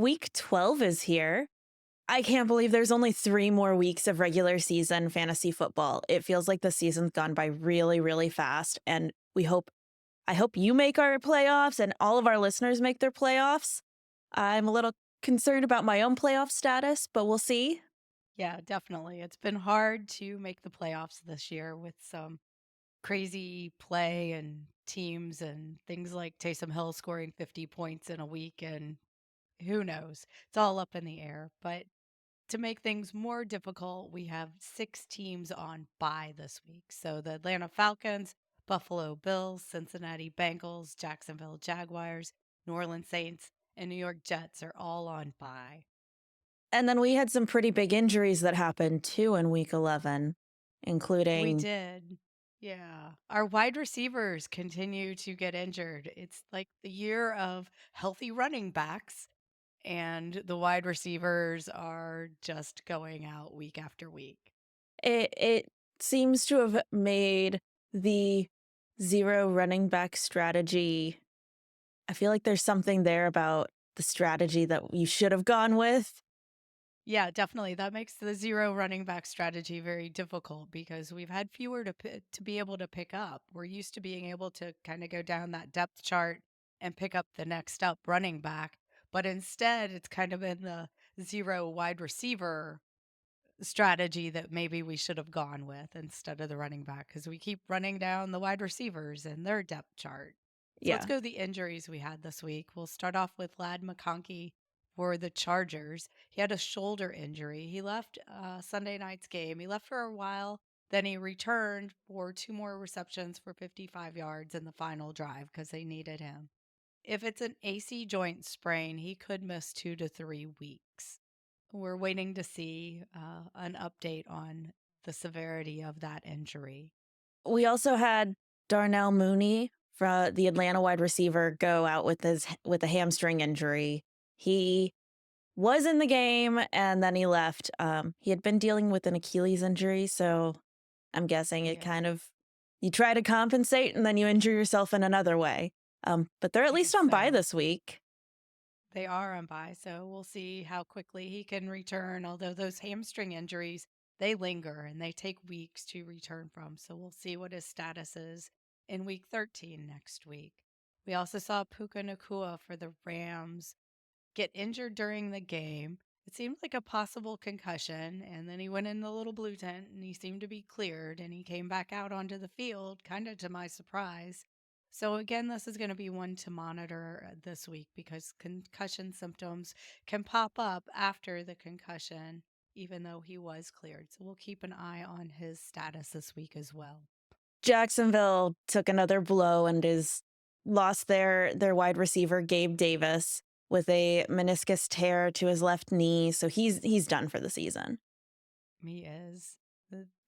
Week 12 is here. I can't believe there's only 3 more weeks of regular season fantasy football. It feels like the season's gone by really, really fast, and I hope you make our playoffs and all of our listeners make their playoffs. I'm a little concerned about my own playoff status, but we'll see. Yeah, definitely. It's been hard to make the playoffs this year with some crazy play and teams and things like Taysom Hill scoring 50 points in a week and who knows. It's all up in the air. But to make things more difficult, we have 6 teams on bye this week. So the Atlanta Falcons, Buffalo Bills, Cincinnati Bengals, Jacksonville Jaguars, New Orleans Saints, and New York Jets are all on bye. And then we had some pretty big injuries that happened too in week 11, We including did. Yeah. Our wide receivers continue to get injured. It's like the year of healthy running backs, and the wide receivers are just going out week after week. it seems to have made the zero running back strategy. I feel like there's something there about the strategy that you should have gone with. Yeah, definitely. That makes the zero running back strategy very difficult because we've had fewer to be able to pick up. We're used to being able to kind of go down that depth chart and pick up the next up running back, but instead it's kind of in the zero wide receiver strategy that maybe we should have gone with instead of the running back because we keep running down the wide receivers and their depth chart. So let's Yeah. go to the injuries we had this week. We'll start off with Lad McConkie for the Chargers. He had a shoulder injury. He left Sunday night's game. He left for a while. Then he returned for 2 more receptions for 55 yards in the final drive because they needed him. If it's an AC joint sprain, he could miss 2 to 3 weeks. We're waiting to see an update on the severity of that injury. We also had Darnell Mooney, from the Atlanta wide receiver, go out with with a hamstring injury. He was in the game and then he left. He had been dealing with an Achilles injury, so I'm guessing it Yeah, kind of you try to compensate and then you injure yourself in another way. But they're at I least guess on bye so. this week. They are on bye, so we'll see how quickly he can return. Although those hamstring injuries, they linger and they take weeks to return from. So we'll see what his status is in week 13 next week. We also saw Puka Nacua for the Rams get injured during the game. It seemed like a possible concussion, and then he went in the little blue tent and he seemed to be cleared and he came back out onto the field, kind of to my surprise. So, again, this is going to be one to monitor this week because concussion symptoms can pop up after the concussion, even though he was cleared. So, we'll keep an eye on his status this week as well. Jacksonville took another blow and is lost their wide receiver Gabe Davis with a meniscus tear to his left knee, so he's done for the season. He is.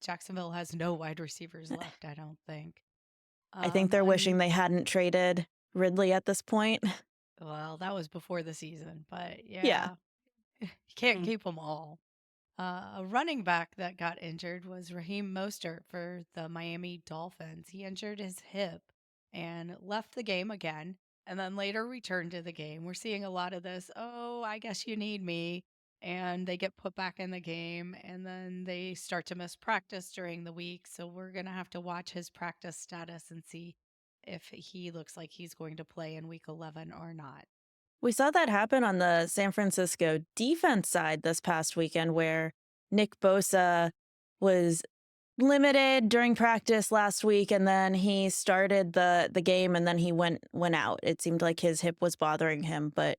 Jacksonville has no wide receivers left, I don't think. I think they're wishing And they hadn't traded Ridley at this point. well, that was before the season, but Yeah. yeah, you can't Mm. keep them all. A running back that got injured was Raheem Mostert for the Miami Dolphins. He injured his hip and left the game again and then later returned to the game. We're seeing a lot of this. Oh, I guess you need me. And they get put back in the game and then they start to miss practice during the week. So we're going to have to watch his practice status and see if he looks like he's going to play in week 11 or not. We saw that happen on the San Francisco defense side this past weekend where Nick Bosa was limited during practice last week and then he started the game and then he went out. It seemed like his hip was bothering him, but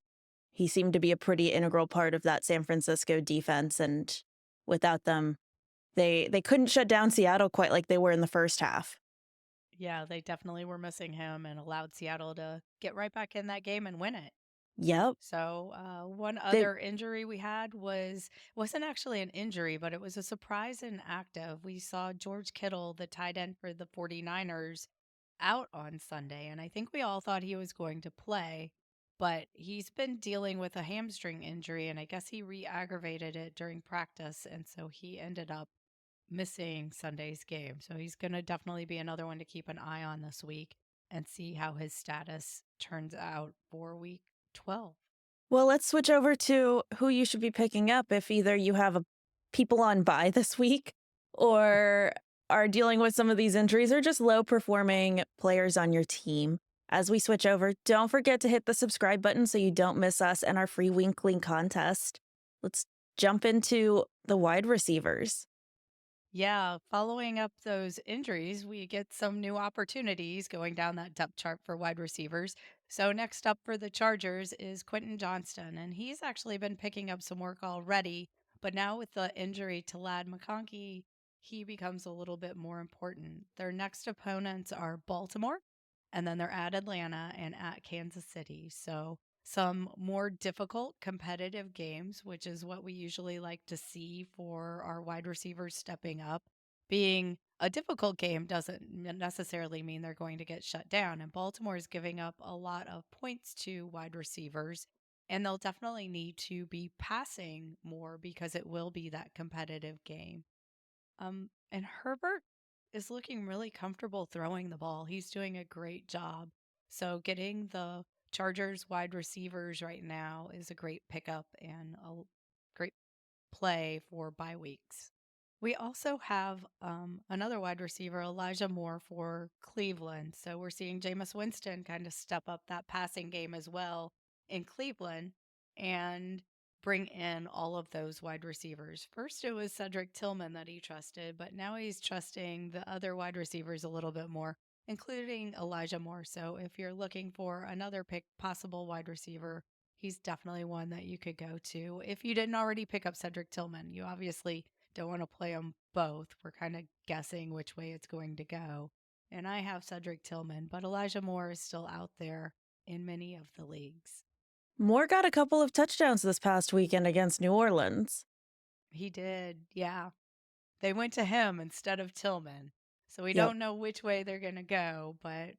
he seemed to be a pretty integral part of that San Francisco defense, and without them, they couldn't shut down Seattle quite like they were in the first half. Yeah, they definitely were missing him and allowed Seattle to get right back in that game and win it. Yep. So, one They other injury we had wasn't actually an injury, but it was a surprise inactive. We saw George Kittle, the tight end for the 49ers, out on Sunday, and I think we all thought he was going to play, but he's been dealing with a hamstring injury, and I guess he re-aggravated it during practice, and so he ended up missing Sunday's game. So he's going to definitely be another one to keep an eye on this week and see how his status turns out for week 12. Well, let's switch over to who you should be picking up if either you have people on bye this week or are dealing with some of these injuries or just low performing players on your team. As we switch over, don't forget to hit the subscribe button so you don't miss us and our free Winkling contest. Let's jump into the wide receivers. Yeah, following up those injuries, we get some new opportunities going down that depth chart for wide receivers. So, next up for the Chargers is Quentin Johnston, and he's actually been picking up some work already. But now, with the injury to Lad McConkie, he becomes a little bit more important. Their next opponents are Baltimore, and then they're at Atlanta and at Kansas City. So, some more difficult competitive games, which is what we usually like to see for our wide receivers stepping up. Being a difficult game doesn't necessarily mean they're going to get shut down. And Baltimore is giving up a lot of points to wide receivers, and they'll definitely need to be passing more because it will be that competitive game. And Herbert is looking really comfortable throwing the ball. He's doing a great job. So getting the Chargers wide receivers right now is a great pickup and a great play for bye weeks. We also have another wide receiver, Elijah Moore for Cleveland. So we're seeing Jameis Winston kind of step up that passing game as well in Cleveland and bring in all of those wide receivers. First, it was Cedric Tillman that he trusted, but now he's trusting the other wide receivers a little bit more, including Elijah Moore. So if you're looking for another pick, possible wide receiver, he's definitely one that you could go to. If you didn't already pick up Cedric Tillman, you obviously don't want to play them both. We're kind of guessing which way it's going to go. And I have Cedric Tillman, but Elijah Moore is still out there in many of the leagues. Moore got a couple of touchdowns this past weekend against New Orleans. He did. Yeah. They went to him instead of Tillman. So we Yep. don't know which way they're going to go, but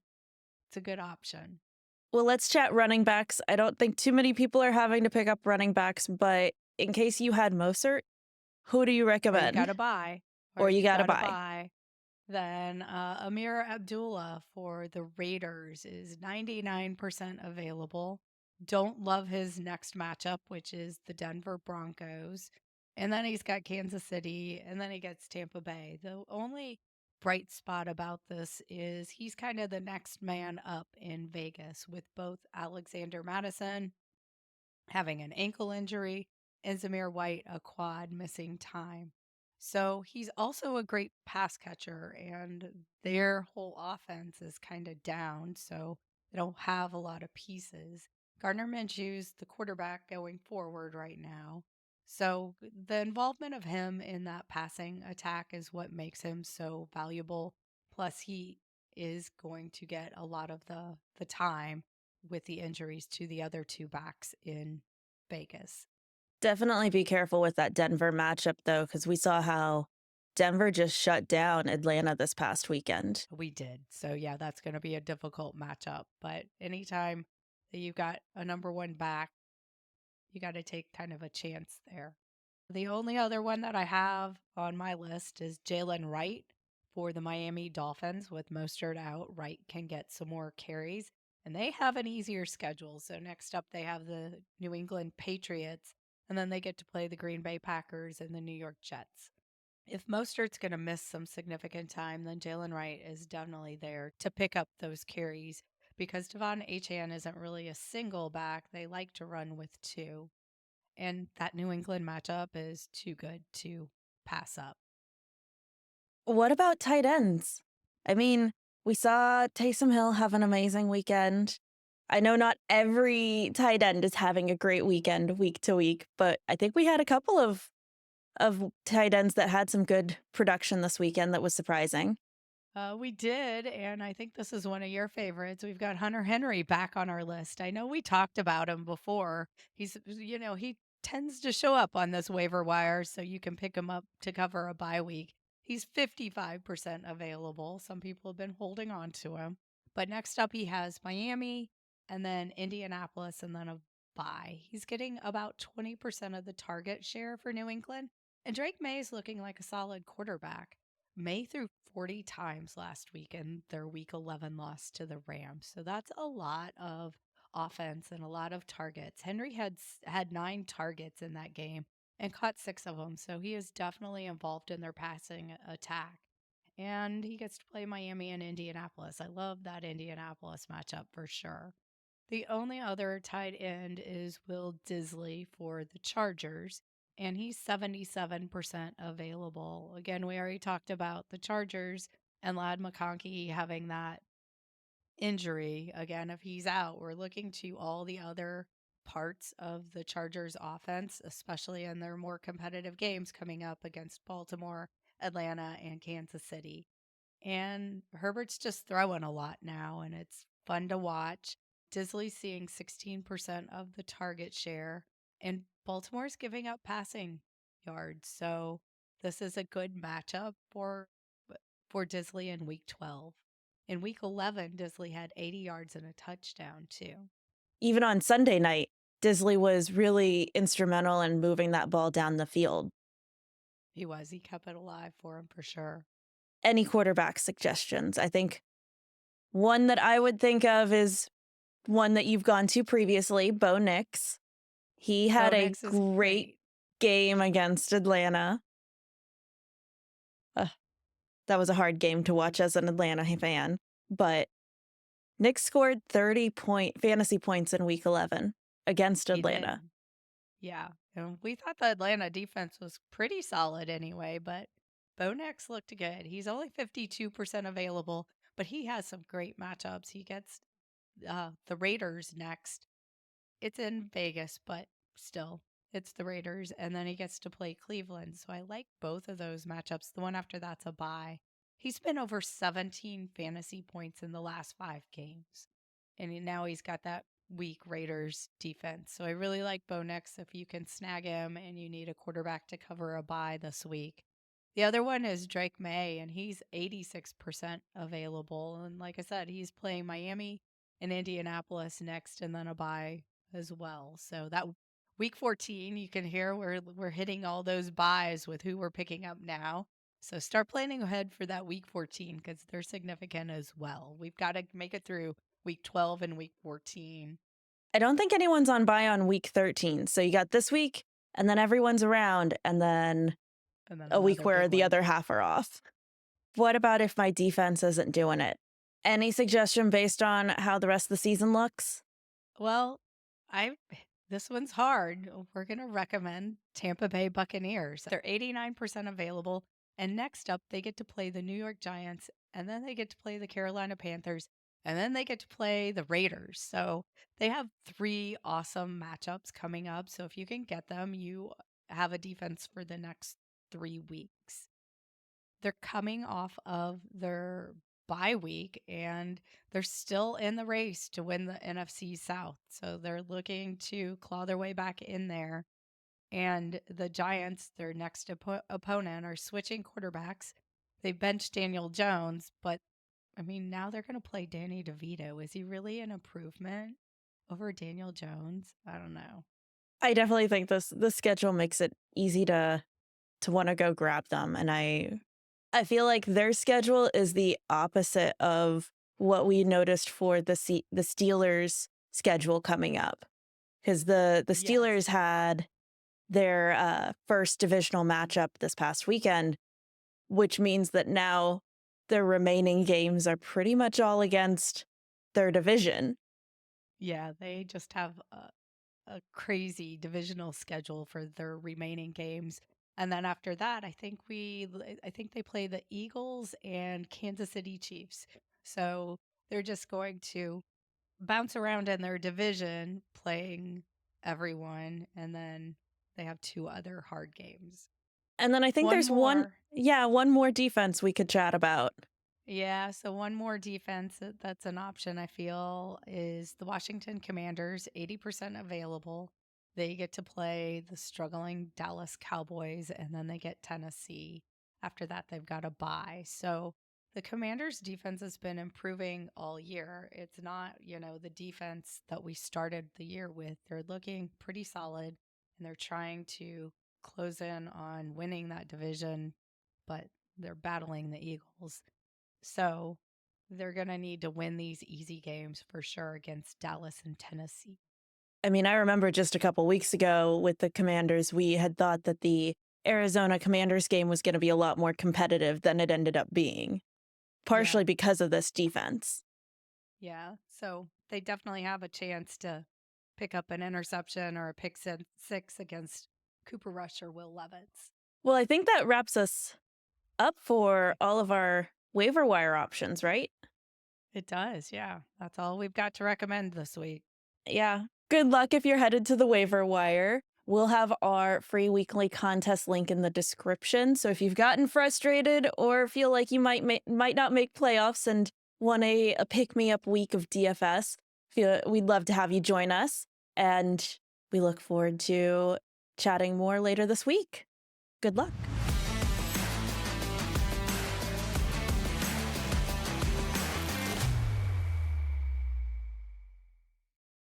it's a good option. Well, let's chat running backs. I don't think too many people are having to pick up running backs, but in case you had Mostert, who do you Or you got to recommend? buy, or Or if you you got to got to buy? buy, then Ameer Abdullah for the Raiders is 99% available. Don't love his next matchup, which is the Denver Broncos. And then he's got Kansas City, and then he gets Tampa Bay. The only bright spot about this is he's kind of the next man up in Vegas with both Alexander Madison having an ankle injury, and Zamir White a quad missing time. So he's also a great pass catcher, and their whole offense is kind of down. So they don't have a lot of pieces. Gardner Minshew's the quarterback going forward right now. So the involvement of him in that passing attack is what makes him so valuable. Plus, he is going to get a lot of the time with the injuries to the other two backs in Vegas. Definitely be careful with that Denver matchup, though, because we saw how Denver just shut down Atlanta this past weekend. We did. So, yeah, that's going to be a difficult matchup. But anytime that you've got a number one back, you got to take kind of a chance there. The only other one that I have on my list is Jaylen Wright for the Miami Dolphins. With Mostert out, Wright can get some more carries, and they have an easier schedule. So next up, they have the New England Patriots, and then they get to play the Green Bay Packers and the New York Jets. If Mostert's going to miss some significant time, then Jaylen Wright is definitely there to pick up those carries because Devon Achane isn't really a single back. They like to run with two. And that New England matchup is too good to pass up. What about tight ends? I mean, we saw Taysom Hill have an amazing weekend. I know not every tight end is having a great weekend week to week, but I think we had a couple of tight ends that had some good production this weekend that was surprising. We did, and I think this is one of your favorites. We've got Hunter Henry back on our list. I know we talked about him before. He tends to show up on this waiver wire, so you can pick him up to cover a bye week. He's 55% available. Some people have been holding on to him. But next up, he has Miami and then Indianapolis and then a bye. He's getting about 20% of the target share for New England. And Drake May is looking like a solid quarterback. May threw 40 times last week in their week 11 loss to the Rams. So that's a lot of offense and a lot of targets. Henry had 9 targets in that game and caught 6 of them, so he is definitely involved in their passing attack. And he gets to play Miami and Indianapolis. I love that Indianapolis matchup for sure. The only other tight end is Will Disley for the Chargers, and he's 77% available. Again, we already talked about the Chargers and Lad McConkie having that injury. Again, if he's out, we're looking to all the other parts of the Chargers offense, especially in their more competitive games coming up against Baltimore, Atlanta, and Kansas City. And Herbert's just throwing a lot now, and it's fun to watch. Disley's seeing 16% of the target share, and Baltimore's giving up passing yards. So this is a good matchup for Disley in week 12. In week 11, Disley had 80 yards and a touchdown, too. Even on Sunday night, Disley was really instrumental in moving that ball down the field. He was. He kept it alive for him for sure. Any quarterback suggestions? I think one that I would think of is one that you've gone to previously, Bo Nix. He had Bo a Nix is great game against Atlanta. That was a hard game to watch as an Atlanta fan, but Nick scored 30 fantasy points in week 11 against He Atlanta. did. Yeah. And we thought the Atlanta defense was pretty solid anyway, but Bo Nix looked good. He's only 52% available, but he has some great matchups. He gets the Raiders next. It's in Vegas, but still, it's the Raiders. And then he gets to play Cleveland. So I like both of those matchups. The one after that's a bye. He's been over 17 fantasy points in the last 5 games. And now he's got that weak Raiders defense. So I really like Bo Nix if you can snag him and you need a quarterback to cover a bye this week. The other one is Drake Maye, and he's 86% available. And like I said, he's playing Miami and Indianapolis next and then a bye as well. So that week 14, you can hear we're hitting all those buys with who we're picking up now. So start planning ahead for that week 14 because they're significant as well. We've got to make it through week 12 and week 14. I don't think anyone's on bye on week 13. So you got this week, and then everyone's around, and then a week where the other half are off. What about if my defense isn't doing it? Any suggestion based on how the rest of the season looks? Well, this one's hard. We're going to recommend Tampa Bay Buccaneers. They're 89% available. And next up, they get to play the New York Giants, and then they get to play the Carolina Panthers, and then they get to play the Raiders. So they have 3 awesome matchups coming up. So if you can get them, you have a defense for the next 3 weeks. They're coming off of their bye week and they're still in the race to win the NFC South. So they're looking to claw their way back in there. And the Giants, their next opponent, are switching quarterbacks. They benched Daniel Jones, but I mean, now they're going to play Danny DeVito. Is he really an improvement over Daniel Jones? I don't know. I definitely think the schedule makes it easy to want to go grab them, and I feel like their schedule is the opposite of what we noticed for the Steelers' schedule coming up, because the Steelers had their first divisional matchup this past weekend, which means that now their remaining games are pretty much all against their division. Yeah, they just have a crazy divisional schedule for their remaining games. And then after that, I think they play the Eagles and Kansas City Chiefs. So they're just going to bounce around in their division playing everyone, and then they have 2 other hard games. And then I think there's one more defense we could chat about. Yeah, so one more defense that's an option I feel is the Washington Commanders, 80% available. They get to play the struggling Dallas Cowboys, and then they get Tennessee. After that, they've got a bye. So the Commanders' defense has been improving all year. It's not, the defense that we started the year with. They're looking pretty solid, and they're trying to close in on winning that division, but they're battling the Eagles. So They're going to need to win these easy games for sure against Dallas and Tennessee. I mean, I remember just a couple weeks ago with the Commanders, we had thought that the Arizona Commanders game was going to be a lot more competitive than it ended up being, Yeah. partially because of this defense. Yeah. So they definitely have a chance to pick up an interception or a pick six against Cooper Rush or Will Levis. Well, I think that wraps us up for all of our waiver wire options, right? It does. Yeah. That's all we've got to recommend this week. Yeah. Good luck if you're headed to the waiver wire. We'll have our free weekly contest link in the description. So if you've gotten frustrated or feel like you might not make playoffs and want a pick me up week of DFS, we'd love to have you join us. And we look forward to chatting more later this week. Good luck.